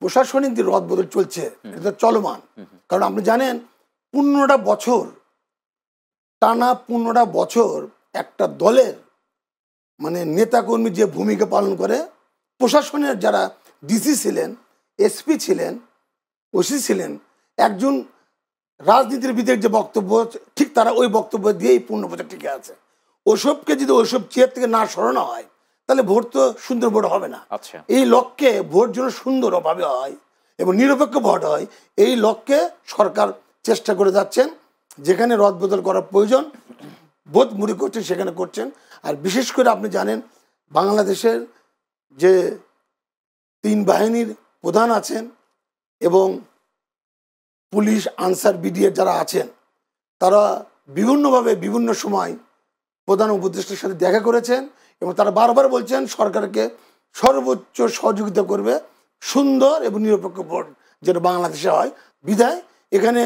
প্রশাসনিক যে রদবদল চলছে এটা চলমান। কারণ আপনি জানেন 15টা বছর টানা 15টা বছর একটা দলের মানে নেতাকর্মী যে ভূমিকা পালন করে, প্রশাসনের যারা ডিসি ছিলেন, এসপি ছিলেন, ওসি ছিলেন, একজন রাজনীতিবিদের যে বক্তব্য ঠিক তারা ওই বক্তব্য দিয়েই 15 বছর টিকে আছে। ওসবকে যদি ওইসব চেয়ার থেকে না সরানো হয় তাহলে ভোট তো সুন্দর ভোট হবে না। এই লক্ষ্যে ভোট যেন সুন্দরভাবে হয় এবং নিরপেক্ষ ভোট হয়, এই লক্ষ্যে সরকার চেষ্টা করে যাচ্ছেন। যেখানে রদবদল করার প্রয়োজন বোধ মনে করছেন সেখানে করছেন। আর বিশেষ করে আপনি জানেন বাংলাদেশের যে 3 বাহিনীর প্রধান আছেন এবং পুলিশ, আনসার, বিডিএ যারা আছেন তারা বিভিন্নভাবে বিভিন্ন সময় প্রধান উপদেষ্টার সাথে দেখা করেছেন এবং তারা বারবার বলছেন সরকারকে সর্বোচ্চ সহযোগিতা করবে সুন্দর এবং নিরপেক্ষ ভোট যেটা বাংলাদেশে হয়। বিধায় এখানে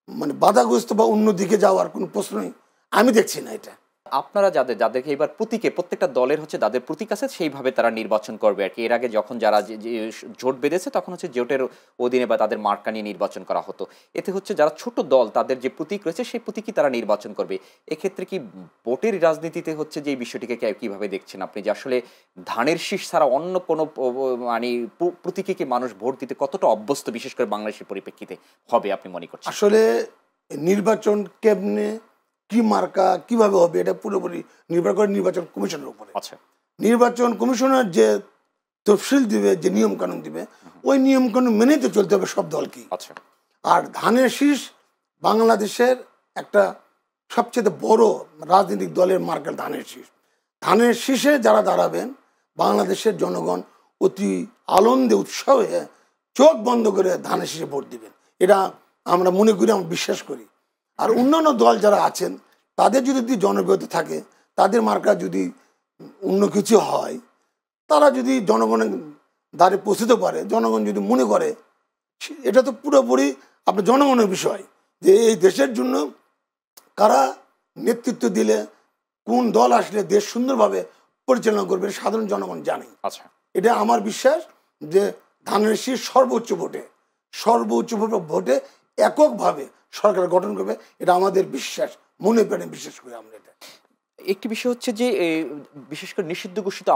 মানে বাধাগ্রস্ত বা অন্যদিকে যাওয়ার কোনো প্রশ্নই আমি দেখছি না। এটা আপনারা যাদেরকে এবার প্রতীকে প্রত্যেকটা দলের হচ্ছে তাদের প্রতীক আছে সেইভাবে তারা নির্বাচন করবে আর কি। এর আগে যখন যারা জোট বেঁধেছে তখন হচ্ছে জোটের অধীনে বা তাদের মার্কা নিয়ে নির্বাচন করা হতো। এতে হচ্ছে যারা ছোট দল তাদের যে প্রতীক রয়েছে সেই প্রতীকই তারা নির্বাচন করবে। এক্ষেত্রে কি ভোটের রাজনীতিতে হচ্ছে যে এই বিষয়টিকে কিভাবে দেখছেন আপনি, যে আসলে ধানের শীষ ছাড়া অন্য কোনো মানে প্রতীকে কি মানুষ ভোট দিতে কতটা অভ্যস্ত, বিশেষ করে বাংলাদেশের পরিপ্রেক্ষিতে হবে আপনি মনে করছেন? আসলে নির্বাচন কেমনে কি মার্কা কিভাবে হবে এটা পুরোপুরি নির্ভর করে নির্বাচন কমিশনের উপরে। আচ্ছা, নির্বাচন কমিশনার যে তফসিল দিবে, যে নিয়ম কানুন দিবে, ওই নিয়ম কানুন মেনেই তো চলতে হবে সব দলকে। আচ্ছা। আর ধানের শীষ বাংলাদেশের একটা সবচেয়ে বড় রাজনৈতিক দলের মার্কা ধানের শীষ। ধানের শীষে যারা দাঁড়াবেন বাংলাদেশের জনগণ অতি আনন্দে উৎসাহে চোখ বন্ধ করে ধানের শীষে ভোট দিবেন, এটা আমরা মনে করি, আমরা বিশ্বাস করি। আর অন্যান্য দল যারা আছেন তাদের যদি জনপ্রিয়তা থাকে, তাদের মার্কা যদি অন্য কিছু হয়, তারা যদি জনগণের দ্বারে পৌঁছতে পারে, জনগণ যদি মনে করে, এটা তো পুরোপুরি আপনার জনগণের বিষয় যে এই দেশের জন্য কারা নেতৃত্ব দিলে কোন দল আসলে দেশ সুন্দরভাবে পরিচালনা করবে সাধারণ জনগণ জানে। আচ্ছা, এটা আমার বিশ্বাস যে ধানের শীষ সর্বোচ্চ ভোটে এককভাবে সরকার গঠন করবে, এটা আমাদের বিশ্বাস, মনে প্রাণে বিশ্বাস করি আমরা। এটা একটি বিষয় হচ্ছে যে বিশেষ করে নিষিদ্ধ ঘোষিত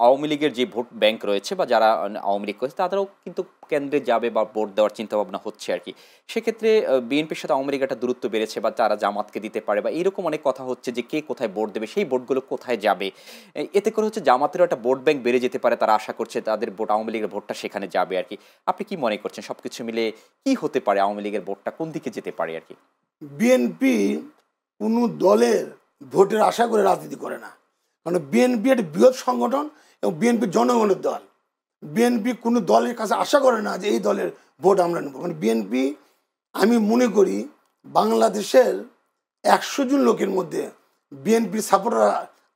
আওয়ামী লীগের যে ভোট ব্যাংক রয়েছে বা যারা আওয়ামী লীগ করেছে তাদেরও কিন্তু কেন্দ্রে যাবে বা ভোট দেওয়ার চিন্তাভাবনা হচ্ছে আর কি। সেক্ষেত্রে বিএনপির সাথে আওয়ামী লীগের একটা দূরত্ব বেড়েছে বা তারা জামাতকে দিতে পারে বা এইরকম অনেক কথা হচ্ছে যে কে কোথায় ভোট দেবে, সেই ভোটগুলো কোথায় যাবে। এতে করে হচ্ছে জামাতেরও একটা ভোট ব্যাংক বেড়ে যেতে পারে, তারা আশা করছে তাদের ভোট, আওয়ামী লীগের ভোটটা সেখানে যাবে আর কি। আপনি কি মনে করছেন সব কিছু মিলে কি হতে পারে, আওয়ামী লীগের ভোটটা কোন দিকে যেতে পারে আর কি? বিএনপি কোনো দলের ভোটের আশা করে রাজনীতি করে না, কারণ বিএনপি একটা বৃহৎ সংগঠন এবং বিএনপি জনগণের দল। বিএনপি কোনো দলের কাছে আশা করে না যে এই দলের ভোট আমরা নেব। মানে বিএনপি, আমি মনে করি বাংলাদেশের 100 জন লোকের মধ্যে বিএনপির সাপোর্টার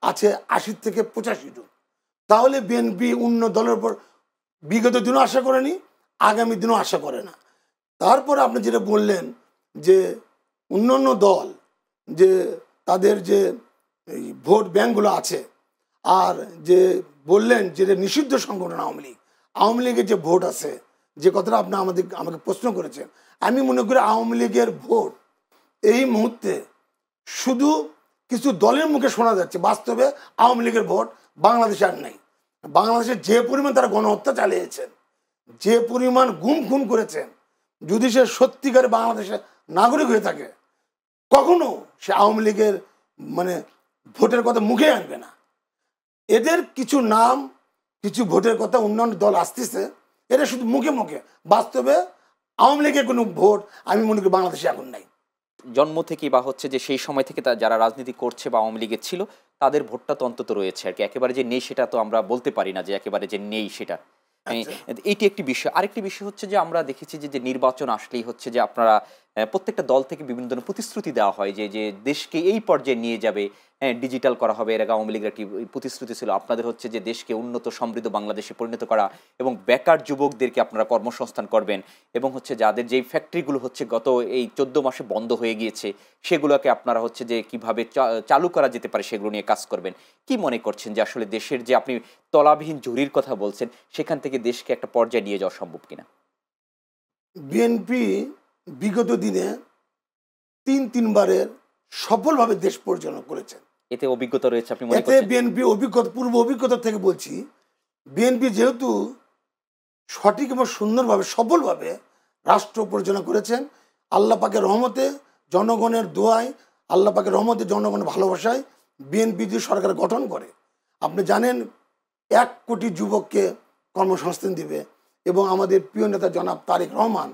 আছে 80 থেকে 85 জন। তাহলে বিএনপি অন্য দলের উপর বিগত দিনও আশা করেনি, আগামী দিনও আশা করে না। তারপর আপনি যেটা বললেন যে অন্যান্য দল যে তাদের যে ভোট ব্যাঙ্কগুলো আছে, আর যে বললেন যে নিষিদ্ধ সংগঠন আওয়ামী লীগের যে ভোট আছে, যে কথাটা আপনি আমাকে প্রশ্ন করেছেন, আমি মনে করি আওয়ামী লীগের ভোট এই মুহূর্তে শুধু কিছু দলের মুখে শোনা যাচ্ছে, বাস্তবে আওয়ামী লীগের ভোট বাংলাদেশে আর নেই। বাংলাদেশে যে পরিমাণ তারা গণহত্যা চালিয়েছেন, যে পরিমাণ গুম খুন করেছেন, যদি সে সত্যিকারে বাংলাদেশের নাগরিক হয়ে থাকে কখনো সে আওয়ামী লীগের মানে ভোটের কথা মুখে আনবে না। এদের কিছু নাম, কিছু ভোটের কথা অন্যান্য দল আসতেছে, এটা শুধু মুখে মুখে, বাস্তবে আওয়ামী লীগের কোনো ভোট আমি মনে করি বাংলাদেশে এখন নাই। জন্ম থেকে বা হচ্ছে যে সেই সময় থেকে যারা রাজনীতি করছে বা আওয়ামী লীগের ছিল তাদের ভোটটা তো অন্তত রয়েছে আর কি। একেবারে যে নেই সেটা তো আমরা বলতে পারি না যে একেবারে যে নেই সেটা। এইটি একটি বিষয়। আরেকটি বিষয় হচ্ছে যে আমরা দেখেছি যে নির্বাচন আসলেই হচ্ছে যে আপনারা প্রত্যেকটা দল থেকে বিভিন্ন ধরনের প্রতিশ্রুতি দেওয়া হয় যে যে দেশকে এই পর্যায়ে নিয়ে যাবে, হ্যাঁ ডিজিটাল করা হবে। এর আগে আওয়ামী লীগের একটি প্রতিশ্রুতি ছিল, আপনাদের হচ্ছে যে দেশকে উন্নত সমৃদ্ধ বাংলাদেশে পরিণত করা এবং বেকার যুবকদেরকে আপনারা কর্মসংস্থান করবেন এবং হচ্ছে যাদের যেই ফ্যাক্টরিগুলো হচ্ছে গত এই 14 মাসে বন্ধ হয়ে গিয়েছে সেগুলোকে আপনারা হচ্ছে যে কিভাবে চালু করা যেতে পারে সেগুলো নিয়ে কাজ করবেন। কি মনে করছেন যে আসলে দেশের যে আপনি তলাবিহীন ঝুড়ির কথা বলছেন সেখান থেকে দেশকে একটা পর্যায়ে নিয়ে যাওয়া সম্ভব কিনা? বিএনপি বিগত দিনে তিনবারের সফলভাবে দেশ পরিচালনা করেছেন। এতে অভিজ্ঞতা রয়েছে আপনি মনে এতে করছেন? বিএনপি পূর্ব অভিজ্ঞতা থেকে বলছি, বিএনপি যেহেতু সঠিক এবং সুন্দরভাবে সফলভাবে রাষ্ট্র পরিচালনা করেছেন, আল্লাহ পাকের রহমতে, জনগণের দোয়ায়, আল্লাহ পাকের রহমতে, জনগণের ভালোবাসায় বিএনপি যে সরকার গঠন করে, আপনি জানেন 1 কোটি যুবককে কর্মসংস্থান দিবে এবং আমাদের প্রিয় নেতা জনাব তারেক রহমান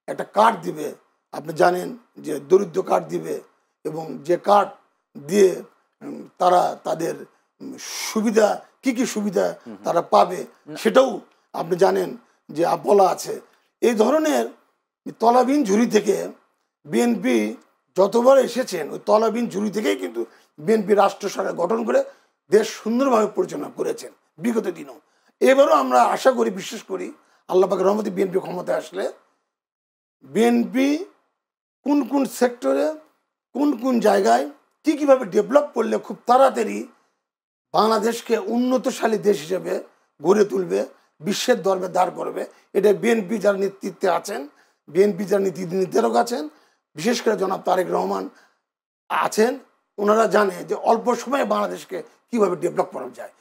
একটা কার্ড দিবে, আপনি জানেন যে দরিদ্র কার্ড দিবে এবং যে কার্ড দিয়ে তারা তাদের সুবিধা কি সুবিধা তারা পাবে সেটাও আপনি জানেন যে বলা আছে। এই ধরনের তলাবিহীন ঝুড়ি থেকে বিএনপি যতবার এসেছেন ওই তলাবিহীন ঝুড়ি থেকেই কিন্তু বিএনপি রাষ্ট্র সরকার গঠন করে দেশ সুন্দরভাবে পরিচালনা করেছেন বিগত দিনও। এবারও আমরা আশা করি, বিশ্বাস করি আল্লাহ পাকের রহমতে বিএনপি ক্ষমতায় আসলে বিএনপি কোন সেক্টরে কোন জায়গায় কীভাবে ডেভেলপ করলে খুব তাড়াতাড়ি বাংলাদেশকে উন্নতশালী দেশ হিসেবে গড়ে তুলবে, বিশ্বের দরবারে দাঁড় করবে, এটা বিএনপি যারা নেতৃত্বে আছেন, বিএনপি যারা নীতি নির্ধারক আছেন, বিশেষ করে জনাব তারেক রহমান আছেন, ওনারা জানে যে অল্প সময়ে বাংলাদেশকে কীভাবে ডেভেলপ করা যায়।